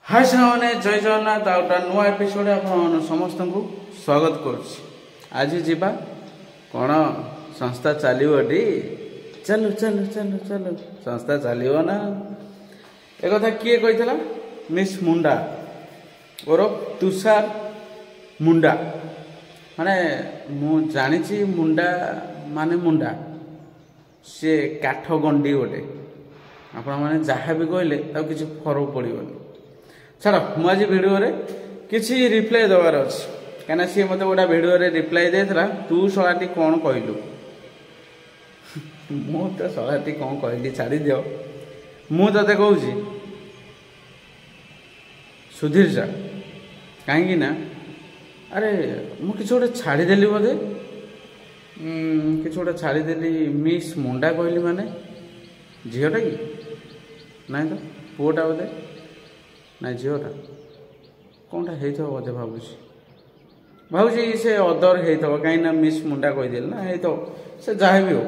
हाय सामने जय जगन्नाथ आउटा नुआ एपिसोड आपण समस्त को स्वागत करुच्ची। आज जीवा कौन संस्था चलो चलो चलो चलो चलो संस्था चलो ना एक कथा किए कही मिस मुंडा ओरफ तुषार मुंडा माने मु जानी मुंडा माने मुंडा सी काठ गंडी गोटे आपण मैंने जहाँ भी कहले किसी फरक पड़ोनी छाड़ मुझे भिडियो किसी रिप्लाई दबार अच्छे कहीं सी मत गोटा भिडियो रिप्लाई देता तू शलाटी कौन कहलु मु तो शलाटी कौन कहली छाड़ी दियो मु ते कहूँ सुधीर जा कहीं ना अरे मुझे गोटे छाड़देली बोधे किसी गोटे छाड़देली मिस मुंडा कहली माने झीटा कि ना तो पुओटा बोधे ना झीटा कौनटा हो बोधे भावी से अदर हो कहीं मिस मुंडा कहीदेली ना तो से जहाँ भी हो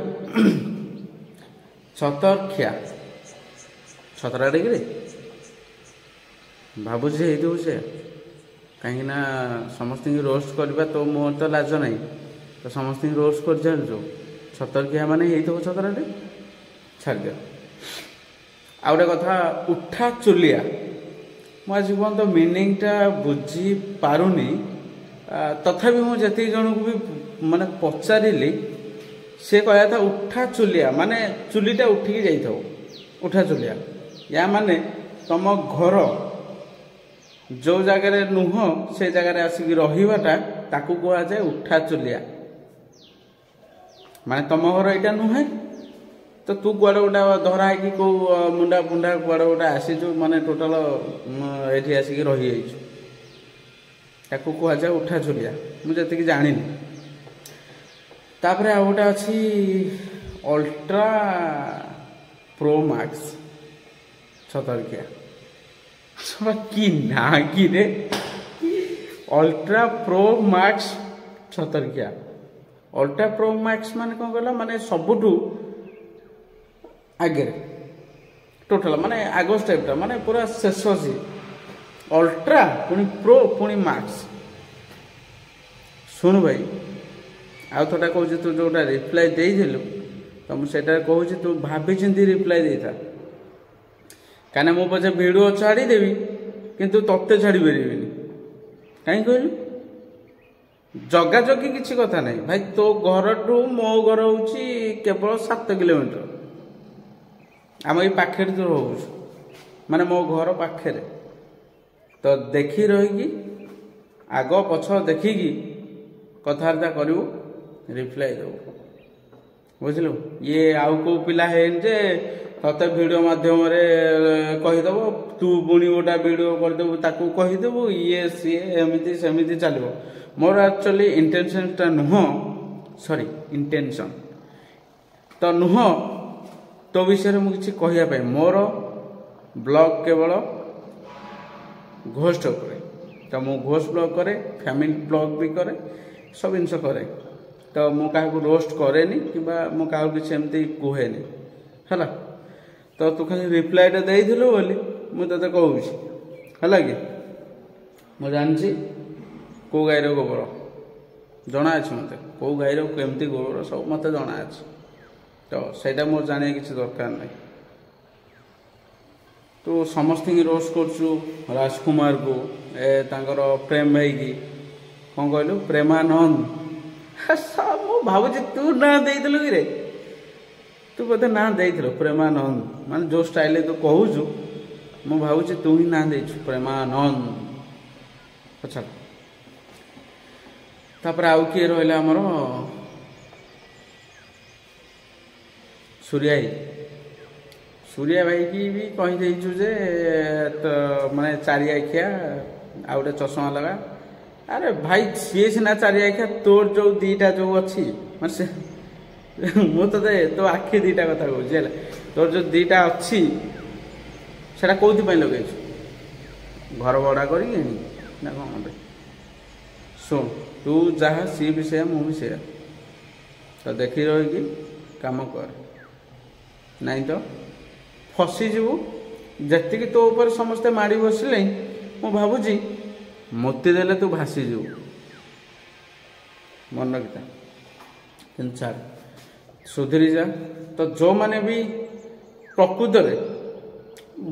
छतरखिया छतरा डिग्री भावुँ से कहीं समस्त रोस्ट करवा तो मोर तो लाज ना तो समस्त रोस्ट कर जान छतरखिया माने छतरा छाड़ दियो आ गए कथा उठा चुलिया मुझे पर्यंत मिनिंगटा बुझी पारुनी तथापि मुझे जन को भी माने पचारि से कहया था उठा चुलिया माने चुलीटा उठिकी जाइथो उठा चुलिया या माने तम घर जो जगह नुह से जगह आसिक रहीबाटा ताकू कह जाए उठा चुलिया माने तम घर यहाँ नुहे तो तू कुआड़े गोटा धरा है कौ मुंडा पुंडा कुआड़े गोटे आसीचु माने टोटाल ये आसिक रही जाए उठा चुलिया मुझे जानी तापर आ गोटे अच्छी अल्ट्रा प्रो मैक्स छतरखिया कि ना कि रे अल्ट्रा प्रो मैक्स छतरखिया अल्ट्रा प्रो मैक्स माने कौन कहला माने सबुठू आगे टोटाल माने आगो स्टेपटा माने पूरा शेष सी अल्ट्रा पुणी प्रो पुणी मैक्स शुणु भाई आउ थोड़ा कहूँ तू जोटा रिप्लाई देलु तो मुझे कहूँ तू भाभी चिंती रिप्लाई देता कहीं मो पचे भिडियो छाड़देवी किंतु तत्ते छाड़ी पारि कहीं कहलु जगा जगी किसी कथा नहीं भाई तो घर टू मो घर हूँ केवल 7 किलोमीटर आम ये पाखे तो रोज माने मो घर पाखे तो देखी रही आग पछ देखिकी कथबार्ता करू रिप्लाई दो बुझलु ये आउ को पिला है जे तते वीडियो माध्यम कहीदेव तू पुणी गोटा वीडियो करदेबू ताकू कहीदेबू ये सी एमती सेमती चलो मोर एक्चुअली इंटेंशनटा नुह सॉरी इंटेंशन तो नुह तो विषय मुझे कहवाई मोर ब्लॉग केवल घोस्ट करे तो मु घोस्ट ब्लॉग करे फैमिली ब्लॉग भी करे सब जिनस करे तो मु क्या रोस्ट कैनि कि किसी एमती कहेनि है तो तू खाली रिप्लाईटा देलु बोली मुझे कहूँ है कि मुझे जानी कौ गाईर गोबर जना अच्छे मत कौ गाईर केमती गोबर सब मत जना अच्छे तो सहीटा मोर जाने किसी दरकार नहीं तो समस्त रोस्ट कर राजकुमार को तांकर प्रेम भाई की कौन कहलु प्रेमानंद मु भावुँ तू ना देलु कि रे तू बोधे ना दे प्रेमानंद माने जो स्टाइल तू कहूँ मु भावुँ तू ही ना दे प्रेमानंद अच्छा तापर आउ किए रहा आमर सूर्या भाई की भी कही देचु जे तो माने चारिआखिया आ गए चश्मा लगा अरे भाई सी सीना चारिआखिया तोर जो दीटा जो अच्छी माने मुझे तो आखि दीटा कथा कहूँ तोर जो दीटा अच्छी से कौन लगे घर भड़ा करी ना कौन शुण तू जहाँ सी भी से मु भी से तो देखी रही काम कर नहीं तो फसीजु जी तो ऊपर समस्ते माड़ी बसिले ମୁଁ ଭାବୁଛି ମୋତେ ଦେଲେ ତୁ ଭାସିଯିବୁ ମନ ରଖିଥା। କିନ୍ତୁ ଛାଡ଼ ସୁଧୁରି ଯା। ତ ଯେଉଁମାନେ ବି ପ୍ରକୃତରେ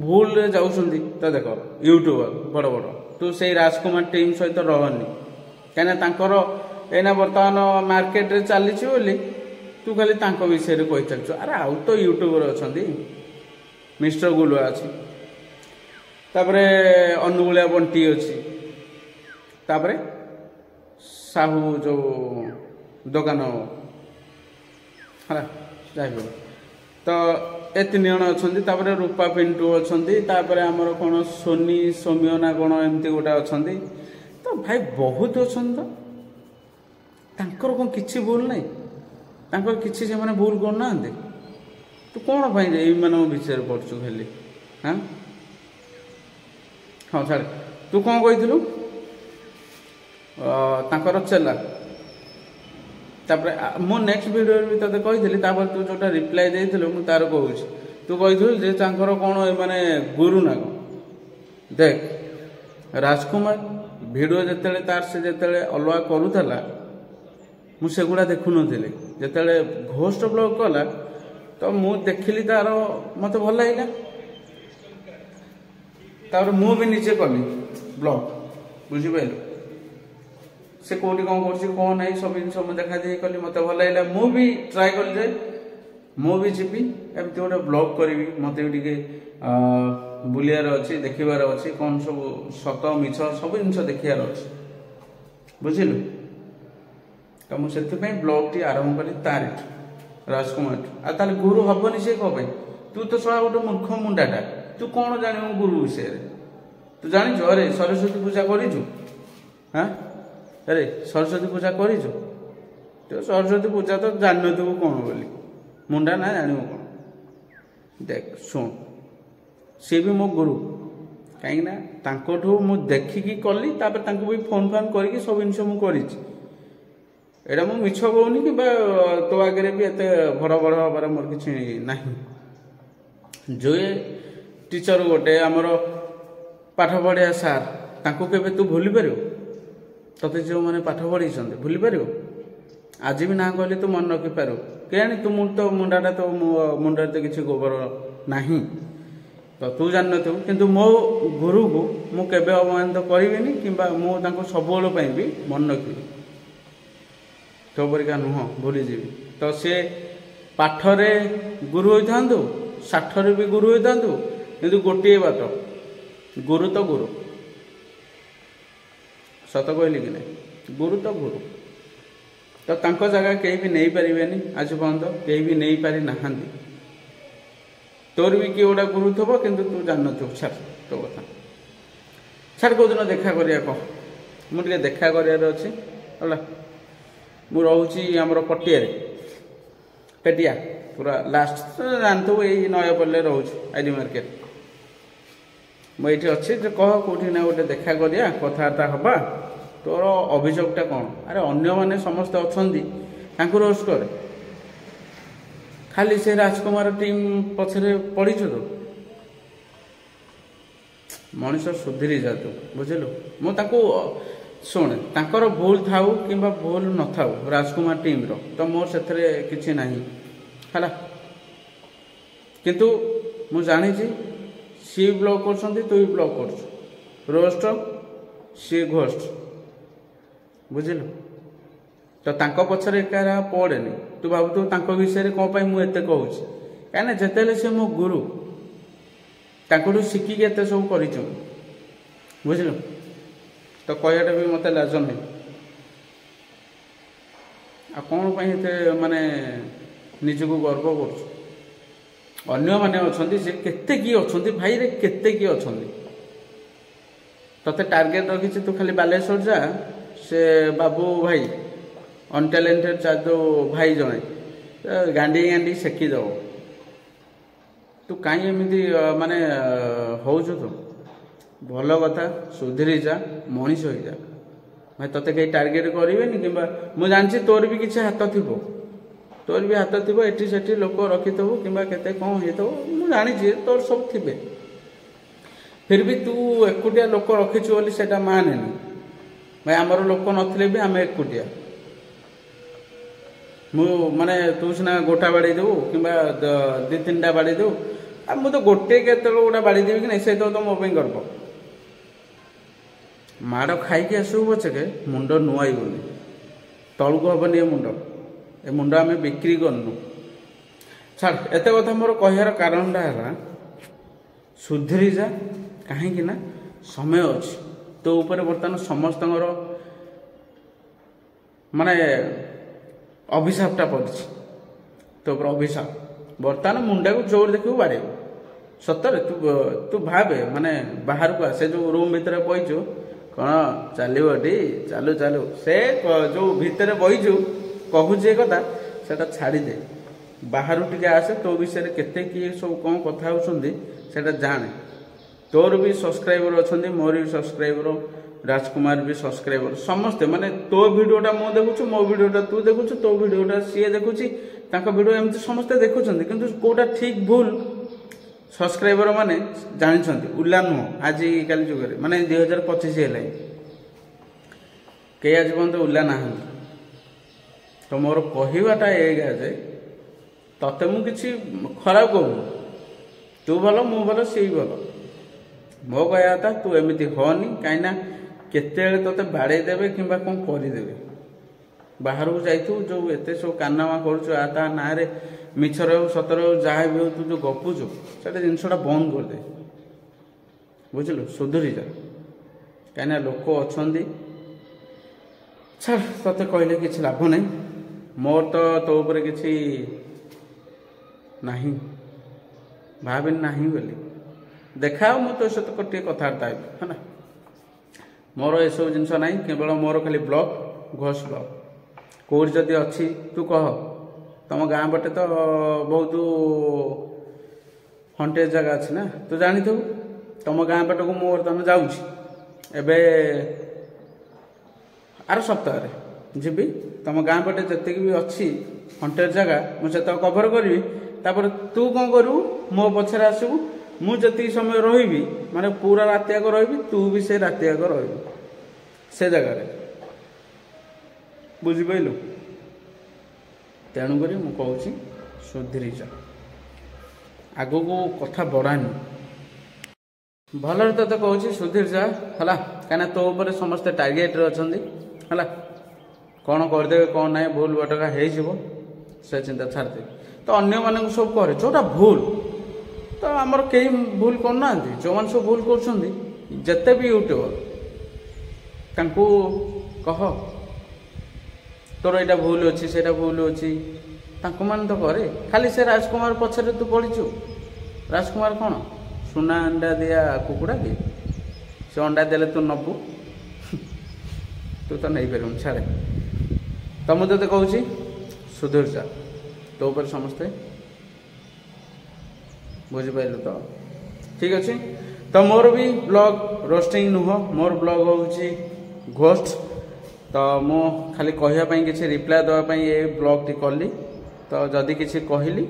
ଭୁଲରେ ଯାଉଛନ୍ତି ତ ଦେଖ ୟୁଟ୍ୟୁବର ବଡ଼ ବଡ଼, ତୁ ସେଇ ରାଜକୁମାର ଟିମ୍ ସହିତ ରହନି, କାହିଁକିନା ତାଙ୍କର ଏଇନା ବର୍ତ୍ତମାନ ମାର୍କେଟରେ ଚାଲିଛି ବୋଲି ତୁ ଖାଲି ତାଙ୍କ ବିଷୟରେ କହିଚାଲିଛୁ। ଆରେ ଆଉ ତ ୟୁଟ୍ୟୁବର ଅଛନ୍ତି, ମିଷ୍ଟର ଗୁଲୁଆ ଅଛି, ତାପରେ ଅନୁଗୁଳିଆ ବଣ୍ଟି ଅଛି, ତାପରେ ସାହୁ ଯେଉଁ ଦୋକାନ ହେଲା ଯାଇ ତ ଏ 3 ଜଣ ଅଛନ୍ତି, ତାପରେ ରୂପା ପିଣ୍ଟୁ ଅଛନ୍ତି, ତାପରେ ଆମର କ'ଣ ସୋନି ସୌମ୍ୟ ନା କ'ଣ ଏମିତି ଗୋଟେ ଅଛନ୍ତି। ତ ଭାଇ ବହୁତ ଅଛନ୍ତି। ତ ତାଙ୍କର କ'ଣ କିଛି ଭୁଲ ନାହିଁ? ତାଙ୍କର କିଛି ସେମାନେ ଭୁଲ କରୁନାହାନ୍ତି? ତୁ କ'ଣ ପାଇଁ ଏଇମାନଙ୍କ ବିଷୟରେ ପଢ଼ୁଛୁ ଖାଲି? ହଁ ହଁ ଛାଡ଼, ତୁ କ'ଣ କହିଥିଲୁ ତାଙ୍କର ଚେଲା? ତାପରେ ମୁଁ ନେକ୍ସଟ ଭିଡ଼ିଓରେ ବି ତୋତେ କହିଥିଲି, ତାପରେ ତୁ ଯେଉଁଟା ରିପ୍ଲାଏ ଦେଇଥିଲୁ ମୁଁ ତାର କହୁଛି। ତୁ କହିଥିଲୁ ଯେ ତାଙ୍କର କ'ଣ ମାନେ ଗୁରୁ ନା କ'ଣ? ଦେଖ ରାଜକୁମାର ଭିଡ଼ିଓ ଯେତେବେଳେ ତାର ସେ ଯେତେବେଳେ ଅଲଗା କରୁଥିଲା ମୁଁ ସେଗୁଡ଼ା ଦେଖୁନଥିଲି। ଯେତେବେଳେ ଘୋଷ୍ଟ ବ୍ଲଗ୍ କଲା ତ ମୁଁ ଦେଖିଲି ତାର ମୋତେ ଭଲ ଲାଗିଲା, ତାପରେ ମୁଁ ବି ନିଜେ କଲି ବ୍ଲଗ୍, ବୁଝିପାରିଲୁ? ସେ କେଉଁଠି କ'ଣ କରୁଛି କ'ଣ ନାହିଁ ସବୁ ଜିନିଷ ମୁଁ ଦେଖା ଦେଖି କଲି, ମୋତେ ଭଲ ଲାଗିଲା। ମୁଁ ବି ଟ୍ରାଏ କଲି ଯେ ମୁଁ ବି ଯିବି ଏମିତି ଗୋଟେ ବ୍ଲଗ୍ କରିବି, ମୋତେ ବି ଟିକେ ବୁଲିବାର ଅଛି, ଦେଖିବାର ଅଛି, କ'ଣ ସବୁ ସତ ମିଛ ସବୁ ଜିନିଷ ଦେଖିବାର ଅଛି, ବୁଝିଲୁ? ତ ମୁଁ ସେଥିପାଇଁ ବ୍ଲଗ୍ଟି ଆରମ୍ଭ କଲି ତାରିଠୁ, ରାଜକୁମାରଠୁ। ଆଉ ତାହେଲେ ଗୁରୁ ହବନି ସେ କ'ଣ ପାଇଁ? ତୁ ତ ଶଳା ଗୋଟେ ମୂର୍ଖ ମୁଣ୍ଡାଟା, ତୁ କ'ଣ ଜାଣିବୁ ଗୁରୁ ବିଷୟରେ? ତୁ ଜାଣିଛୁ? ଅରେ ସରସ୍ୱତୀ ପୂଜା କରିଛୁ? ହଁ ଆରେ ସରସ୍ୱତୀ ପୂଜା କରିଛୁ? ତୁ ସରସ୍ୱତୀ ପୂଜା ତ ଜାଣିନଥିବୁ କ'ଣ ବୋଲି, ମୁଣ୍ଡା ନା ଜାଣିବୁ କ'ଣ? ଦେଖ ଶୁଣ, ସିଏ ବି ମୋ ଗୁରୁ, କାହିଁକିନା ତାଙ୍କଠୁ ମୁଁ ଦେଖିକି କଲି, ତାପରେ ତାଙ୍କୁ ବି ଫୋନ୍ ଫାନ୍ କରିକି ସବୁ ଜିନିଷ ମୁଁ କରିଛି। ଏଇଟା ମୁଁ ମିଛ କହୁନି କିମ୍ବା ତୋ ଆଗରେ ବି ଏତେ ଭଡ଼ ଭଡ଼ ହେବାର ମୋର କିଛି ନାହିଁ। ଯେ ଟିଚର ଗୋଟେ ଆମର ପାଠ ପଢ଼ିବା ସାର୍, ତାଙ୍କୁ କେବେ ତୁ ଭୁଲି ପାରିବୁ? ତୋତେ ଯେଉଁମାନେ ପାଠ ପଢ଼େଇଛନ୍ତି ଭୁଲି ପାରିବୁ? ଆଜି ବି ନାଁ କହିଲେ ତୁ ମନେ ରଖିପାରିବୁ? କେଜାଣି ତୁ ତ ମୁଣ୍ଡାଟା ତ ମୁଣ୍ଡରେ ତ କିଛି ଗୋବର ନାହିଁ, ତ ତୁ ଜାଣିନଥିବୁ। କିନ୍ତୁ ମୋ ଗୁରୁକୁ ମୁଁ କେବେ ଅପମାନିତ କରିବିନି କିମ୍ବା ମୁଁ ତାଙ୍କୁ ସବୁବେଳ ପାଇଁ ବି ମନେ ରଖିବି। ତୋ ପରିକା ନୁହଁ, ଭୁଲିଯିବି। ତ ସେ ପାଠରେ ଗୁରୁ ହୋଇଥାନ୍ତୁ, ଷାଠରେ ବି ଗୁରୁ ହୋଇଥାନ୍ତୁ, କିନ୍ତୁ ଗୋଟିଏ ବାଟ, ଗୁରୁ ତ ଗୁରୁ। ସତ କହିଲି କି ନାହିଁ? ଗୁରୁ ତ ଗୁରୁ। ତ ତାଙ୍କ ଜାଗା କେହି ବି ନେଇପାରିବେନି, ଆଜି ପର୍ଯ୍ୟନ୍ତ କେହି ବି ନେଇପାରି ନାହାନ୍ତି। ତୋର ବି କିଏ ଗୋଟେ ଗୁରୁ ଥିବ, କିନ୍ତୁ ତୁ ଜାଣିନଥିବୁ। ଛାଡ଼ ତୋ କଥା ଛାଡ଼, କେଉଁଦିନ ଦେଖା କରିବା କହ? ମୁଁ ଟିକେ ଦେଖା କରିବାର ଅଛି ହେଲା। ମୁଁ ରହୁଛି ଆମର ପଟିଆରେ, ପେଟିଆ ପୁରା ଲାଷ୍ଟ, ଜାଣିଥିବୁ ଏଇ ନୟାପଲ୍ଲୀରେ ରହୁଛି, ଆଇଡି ମାର୍କେଟ। ମୁଁ ଏଇଠି ଅଛି, ଯେ କହ କେଉଁଠି ନା ଗୋଟେ ଦେଖା କରିବା, କଥାବାର୍ତ୍ତା ହେବା। ତୋର ଅଭିଯୋଗଟା କ'ଣ? ଆରେ ଅନ୍ୟମାନେ ସମସ୍ତେ ଅଛନ୍ତି, ତାଙ୍କୁ ରୋଷ୍ଟ କରେ, ଖାଲି ସେ ରାଜକୁମାର ଟିମ୍ ପଛରେ ପଡ଼ିଛୁ ତୁ। ମଣିଷ ସୁଧୁରି ଯା ତୁ, ବୁଝିଲୁ? ମୁଁ ତାଙ୍କୁ ଶୁଣେ, ତାଙ୍କର ଭୁଲ ଥାଉ କିମ୍ବା ଭୁଲ ନଥାଉ ରାଜକୁମାର ଟିମ୍ର, ତ ମୋର ସେଥିରେ କିଛି ନାହିଁ ହେଲା। କିନ୍ତୁ ମୁଁ ଜାଣିଛି ସିଏ ବ୍ଲଗ୍ କରୁଛନ୍ତି, ତୁ ବି ବ୍ଲଗ୍ କରୁଛୁ, ରୋଷ୍ଟ ସିଏ ଘୋଷ୍ଟ, ବୁଝିଲୁ? ତ ତାଙ୍କ ପଛରେ ଏକା ପଡ଼େନି। ତୁ ଭାବୁଥିବୁ ତାଙ୍କ ବିଷୟରେ କ'ଣ ପାଇଁ ମୁଁ ଏତେ କହୁଛି? କାହିଁକିନା ଯେତେବେଳେ ସେ ମୋ ଗୁରୁ, ତାଙ୍କଠୁ ଶିଖିକି ଏତେ ସବୁ କରିଛୁ, ବୁଝିଲୁ? ତ କହିବାଟା ବି ମୋତେ ଲାଜ ନାହିଁ। ଆଉ କ'ଣ ପାଇଁ ଏତେ ମାନେ ନିଜକୁ ଗର୍ବ କରୁଛୁ? ଅନ୍ୟମାନେ ଅଛନ୍ତି, ସେ କେତେ କିଏ ଅଛନ୍ତି ଭାଇରେ, କେତେ କିଏ ଅଛନ୍ତି। ତୋତେ ଟାର୍ଗେଟ୍ ରଖିଛି, ତୁ ଖାଲି ବାଲେଶ୍ୱର ଯା, ସେ ବାବୁ ଭାଇ ଅନଟ୍ୟାଲେଣ୍ଟେଡ୍ ଯେଉଁ ଭାଇ ଜଣେ ଗାଣ୍ଡି ଗାଣ୍ଡି ସେକି ଦେବ। ତୁ କାହିଁ ଏମିତି ମାନେ ହେଉଛୁ? ତୁ ଭଲ କଥା, ସୁଧୁରି ଯା, ମଣିଷ ହେଇଯା ଭାଇ। ତୋତେ କେହି ଟାର୍ଗେଟ୍ କରିବେନି, କିମ୍ବା ମୁଁ ଜାଣିଛି ତୋର ବି କିଛି ହାତ ଥିବ, ତୋର ବି ହାତ ଥିବ, ଏଠି ସେଠି ଲୋକ ରଖିଥିବୁ କିମ୍ବା କେତେ କ'ଣ ହେଇଥିବ, ମୁଁ ଜାଣିଛି ତୋର ସବୁ ଥିବେ। फिर भी तू एकुटिया लोक रखिछु बोली सेटा मानेनी भाई आमर लोक नथिले भी आम एकुटिया मु माने तू सिना गोटा बाड़ी देबू किंबा 2-3टा बाड़ी देबू आ मु तो गोटे केतल गोटा बाड़ी देबी कि नहीं से तो मो पे गर्व माड़ खाई आसू पछके मुंड नुआईबनी तलू हेनी ए मुंड आम बिक्री करनु छाड़ एत कथा मोर कहार कारणटा है सुधरी जा कहीं समय अच्छी तो ऊपर बर्तमान समस्त माने अभिशापटा पड़ी तो अभिशाप बर्तमान मुंडा को जोर देखू बाड़े सतरे तू तू भावे माने बाहर को आसे जो रूम भितर बहीचु कौन चलो टी चालू चालू से जो भितर बहीचु कहूँ कथा से छाड़दे बाहर टिके आसे तो विषय केते किए सब कौन कथा होती जाने तोर भी सब्सक्राइबर अच्छा मोर भी सब्सक्राइबर राजकुमार भी सब्सक्राइबर समस्ते माने तो वीडियोटा मो देखुछु मो वीडियोटा तू देखुछु तो वीडियोटा सी देखुची वीडियो एमती समस्ते देखुं किंतु कोटा ठीक भूल सब्सक्राइबर माने जानी उल्ला नुह आजिकल जुगे माने 2025 है कई आज पर्यंत उल्ला ना तो मोर कहवाटा एगा जे तते मु किसी खराब कहूँ तू भल मु भल सी भल मो कहया था तू एमती होनी कहीं केते तोते बाड़े देवे कि कौन करदेवे बाहर को जाइथु जो एते सब कानामा करुचु आ ना रे मिछर हो सतर हो जहाँ भी हो तू जो गपुचु से जिनसा बंद करदे बुझलु सुधरी जा कहीं लोक अच्छा छाड़ तोते कहले कि लाभ नहीं मोर तो तो ऊपर किसी नहीं भाविनी नहीं बोली देखा मु तो सहित गोटे कथबार्ता है ना मोर ये सब जिनस ना केवल मोर खाली ब्लॉग घोष ब्लॉग कौट जदि अच्छी तू कह तुम गाँ पटे तो बहुत हंटेज जगह अच्छी ना तू जानी थू तुम गाँ पट को मुझे बर्तमान जाऊे आर सप्ताह जीवी तुम गाँ पटे जितकी भी अच्छी हंटेज जगह मुझे कभर करी तापर तू कौन करू मो पछरे आसबू मुझे समय रही माने पूरा राति आग रही तू भी से राति आग रही से जगार बुझिपाइलु तेणुक मुझे सुधरी जा आग को कथा बढ़ानी भल तो कहूँ सुधीर जा है कहीं तो ऊपर समस्ते टार्गेट अच्छा है कौन करदे कौन ना भूल भटका हो से चिंता छाड़दे तो अन्य मानक सब करे जोटा भूल तो आमर कई भूल करना जो मैंने सब भूल करते भी यूट्यूबर तांकू कह तोर यहाँ भूल अच्छी से भूल अच्छी मान तो करे खाली से राजकुमार पछरे तू पड़ीचु राजकुमार कौन सुना अंडा दिया कुकुड़ा कि से अंडा देले तू नबू तू तो नहीं पार छाड़े तो मुझे तो कहूँ सुधीर जा तो ऊपर समस्ते बुझिपार तो ठीक अच्छे तो मोर भी ब्लॉग रोस्टिंग नुह मोर ब्लॉग हूँ घोस्ट तो मु खाली कहवाई किसी रिप्लाई देवाई ये ब्लॉग टी कली तो जदि किसी कहली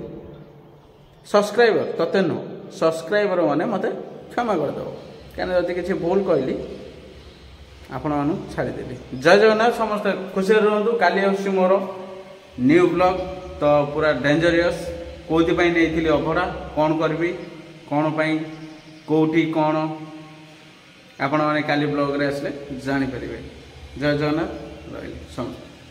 सब्सक्राइबर तते नुह सब्सक्राइबर मैंने मत क्षमा करदेव क्या जदि किसी भूल कहली आपण मानू छाड़देली जय जगन्नाथ समस्त खुशी रुहतु काली आसुची मोर न्यू ब्लॉग तो पूरा डेंजरियस कौन नहीं अभड़ा कौन करी कौन पाई कौटी कौन आपण मैंने काली ब्लॉग रे आसले जानीपर जय जगन्नाथ रही समस्त।